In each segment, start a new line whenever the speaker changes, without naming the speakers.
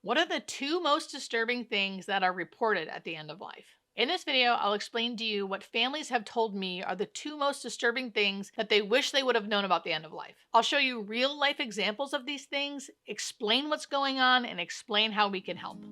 What are the two most disturbing things that are reported at the end of life? In this video, I'll explain to you what families have told me are the two most disturbing things that they wish they would have known about the end of life. I'll show you real life examples of these things, explain what's going on, and explain how we can help.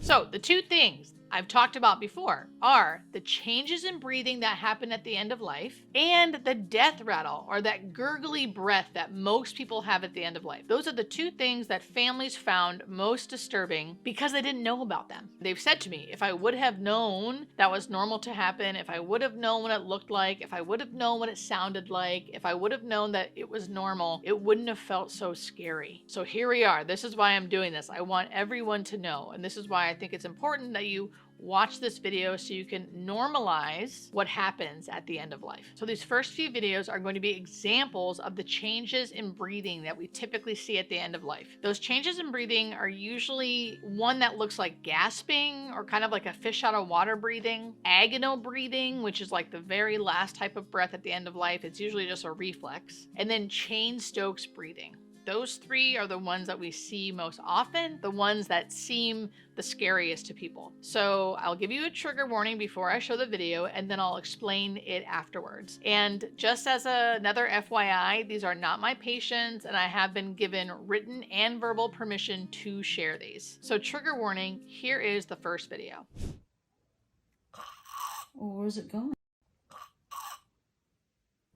So, the two things I've talked about before are the changes in breathing that happen at the end of life and the death rattle, or that gurgly breath that most people have at the end of life. Those are the two things that families found most disturbing because they didn't know about them. They've said to me, if I would have known that was normal to happen, if I would have known what it looked like, if I would have known what it sounded like, if I would have known that it was normal, it wouldn't have felt so scary. So here we are. This is why I'm doing this. I want everyone to know, and this is why I think it's important that you watch this video so you can normalize what happens at the end of life. So these first few videos are going to be examples of the changes in breathing that we typically see at the end of life. Those changes in breathing are usually one that looks like gasping or kind of like a fish out of water breathing, agonal breathing, which is like the very last type of breath at the end of life. It's usually just a reflex, and then Cheyne-Stokes breathing. Those three are the ones that we see most often, the ones that seem the scariest to people. So I'll give you a trigger warning before I show the video, and then I'll explain it afterwards. And just as another FYI, these are not my patients, and I have been given written and verbal permission to share these. So trigger warning, here is the first video.
Well, where's it going?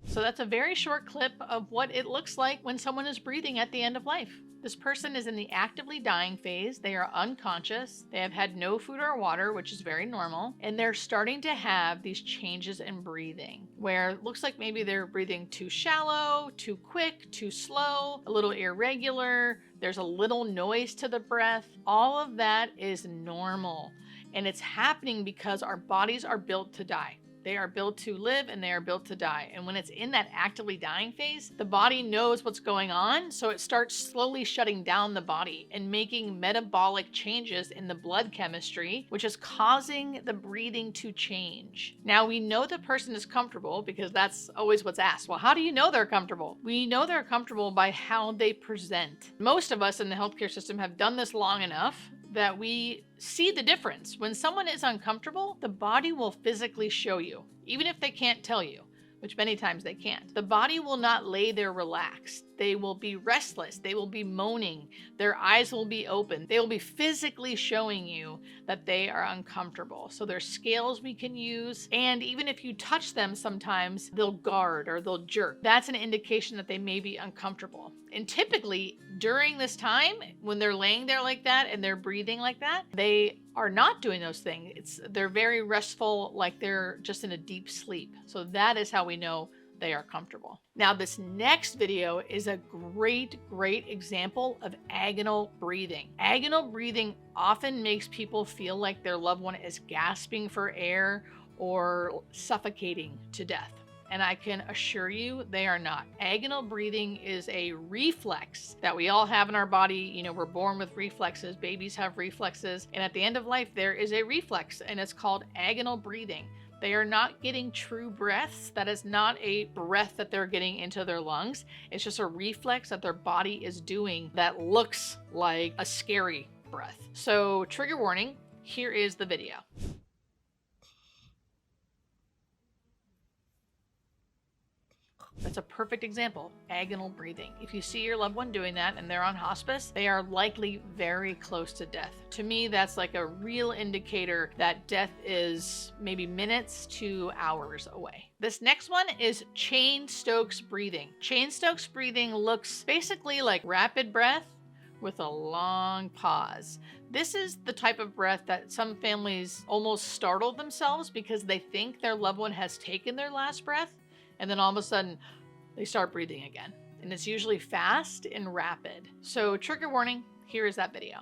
So that's a very short clip of what it looks like when someone is breathing at the end of life. This person is in the actively dying phase. They are unconscious. They have had no food or water, which is very normal. And they're starting to have these changes in breathing where it looks like maybe they're breathing too shallow, too quick, too slow, a little irregular. There's a little noise to the breath. All of that is normal. And it's happening because our bodies are built to die. They are built to live and they are built to die. And when it's in that actively dying phase, the body knows what's going on. So it starts slowly shutting down the body and making metabolic changes in the blood chemistry, which is causing the breathing to change. Now we know the person is comfortable because that's always what's asked. Well, how do you know they're comfortable? We know they're comfortable by how they present. Most of us in the healthcare system have done this long enough that we see the difference. When someone is uncomfortable, the body will physically show you, even if they can't tell you, which many times they can't. The body will not lay there relaxed. They will be restless. They will be moaning. Their eyes will be open. They will be physically showing you that they are uncomfortable. So there's scales we can use. And even if you touch them, sometimes they'll guard or they'll jerk. That's an indication that they may be uncomfortable. And typically during this time, when they're laying there like that and they're breathing like that, they are not doing those things. They're very restful, like they're just in a deep sleep. So that is how we know they are comfortable. Now, this next video is a great example of agonal breathing. Agonal breathing often makes people feel like their loved one is gasping for air or suffocating to death. And I can assure you they are not. Agonal breathing is a reflex that we all have in our body. You know, we're born with reflexes. Babies have reflexes. And at the end of life, there is a reflex, and it's called agonal breathing. They are not getting true breaths. That is not a breath that they're getting into their lungs. It's just a reflex that their body is doing that looks like a scary breath. So, trigger warning, here is the video. That's a perfect example, agonal breathing. If you see your loved one doing that and they're on hospice, they are likely very close to death. To me, that's like a real indicator that death is maybe minutes to hours away. This next one is Cheyne-Stokes breathing. Cheyne-Stokes breathing looks basically like rapid breath with a long pause. This is the type of breath that some families almost startle themselves because they think their loved one has taken their last breath. And then all of a sudden, they start breathing again. And it's usually fast and rapid. So trigger warning, here is that video.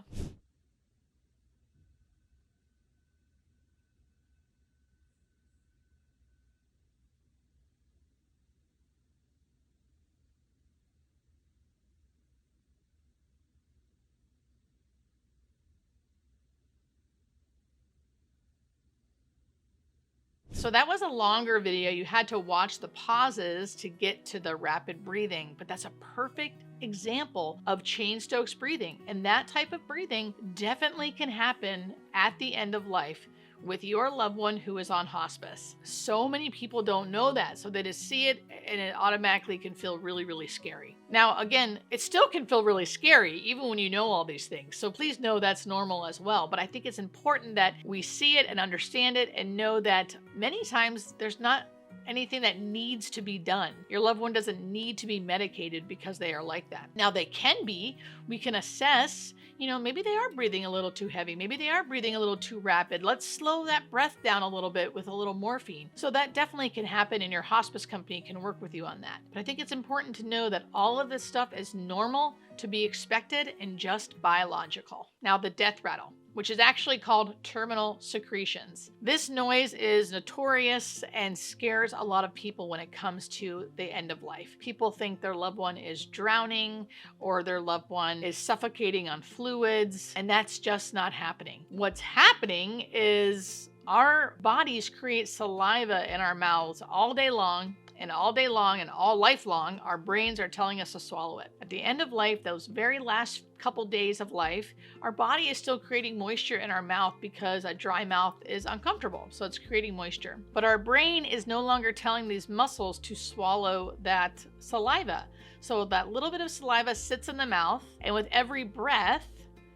So that was a longer video. You had to watch the pauses to get to the rapid breathing, but that's a perfect example of Cheyne-Stokes breathing. And that type of breathing definitely can happen at the end of life with your loved one who is on hospice. So many people don't know that, so they just see it and it automatically can feel really, really scary. Now, again, it still can feel really scary even when you know all these things. So please know that's normal as well. But I think it's important that we see it and understand it and know that many times there's not anything that needs to be done. Your loved one doesn't need to be medicated because they are like that. Now they can be, we can assess, maybe they are breathing a little too heavy. Maybe they are breathing a little too rapid. Let's slow that breath down a little bit with a little morphine. So that definitely can happen, and your hospice company can work with you on that. But I think it's important to know that all of this stuff is normal, to be expected, and just biological. Now the death rattle, which is actually called terminal secretions. This noise is notorious and scares a lot of people when it comes to the end of life. People think their loved one is drowning or their loved one is suffocating on fluids, and that's just not happening. What's happening is our bodies create saliva in our mouths all day long, and all life long, our brains are telling us to swallow it. At the end of life, those very last couple days of life, our body is still creating moisture in our mouth because a dry mouth is uncomfortable. So it's creating moisture. But our brain is no longer telling these muscles to swallow that saliva. So that little bit of saliva sits in the mouth, and with every breath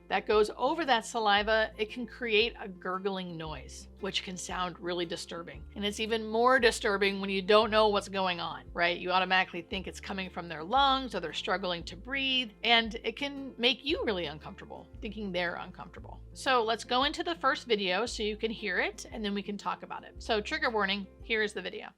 that goes over that saliva, it can create a gurgling noise, which can sound really disturbing. And it's even more disturbing when you don't know what's going on, right? You automatically think it's coming from their lungs or they're struggling to breathe, and it can make you really uncomfortable, thinking they're uncomfortable. So let's go into the first video so you can hear it, and then we can talk about it. So trigger warning, here is the video.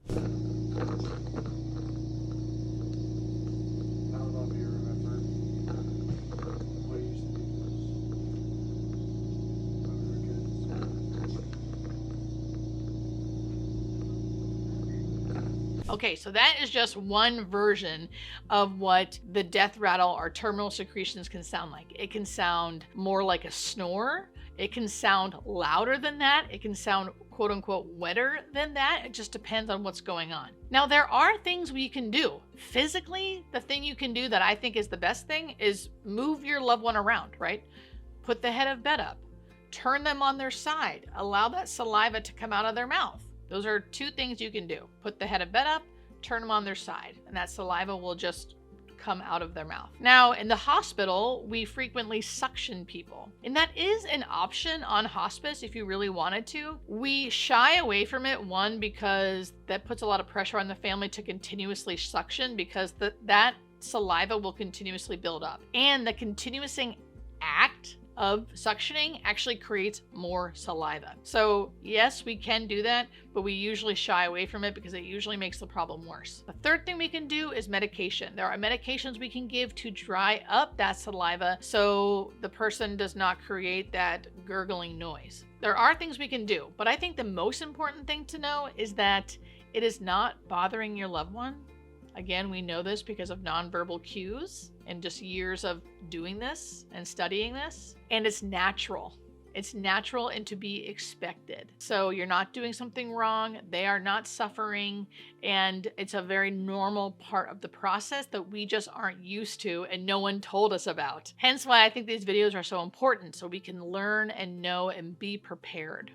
Okay, so that is just one version of what the death rattle or terminal secretions can sound like. It can sound more like a snore. It can sound louder than that. It can sound quote unquote wetter than that. It just depends on what's going on. Now, there are things we can do. Physically, the thing you can do that I think is the best thing is move your loved one around, right? Put the head of bed up, turn them on their side, allow that saliva to come out of their mouth. Those are two things you can do. Put the head of bed up, turn them on their side, and that saliva will just come out of their mouth. Now, in the hospital, we frequently suction people, and that is an option on hospice if you really wanted to. We shy away from it, one, because that puts a lot of pressure on the family to continuously suction, because that saliva will continuously build up. And the continuousing act of suctioning actually creates more saliva. So yes, we can do that, but we usually shy away from it because it usually makes the problem worse. The third thing we can do is medication. There are medications we can give to dry up that saliva so the person does not create that gurgling noise. There are things we can do, but I think the most important thing to know is that it is not bothering your loved one. Again, we know this because of nonverbal cues and just years of doing this and studying this. And it's natural. It's natural and to be expected. So you're not doing something wrong. They are not suffering. And it's a very normal part of the process that we just aren't used to and no one told us about. Hence why I think these videos are so important, so we can learn and know and be prepared.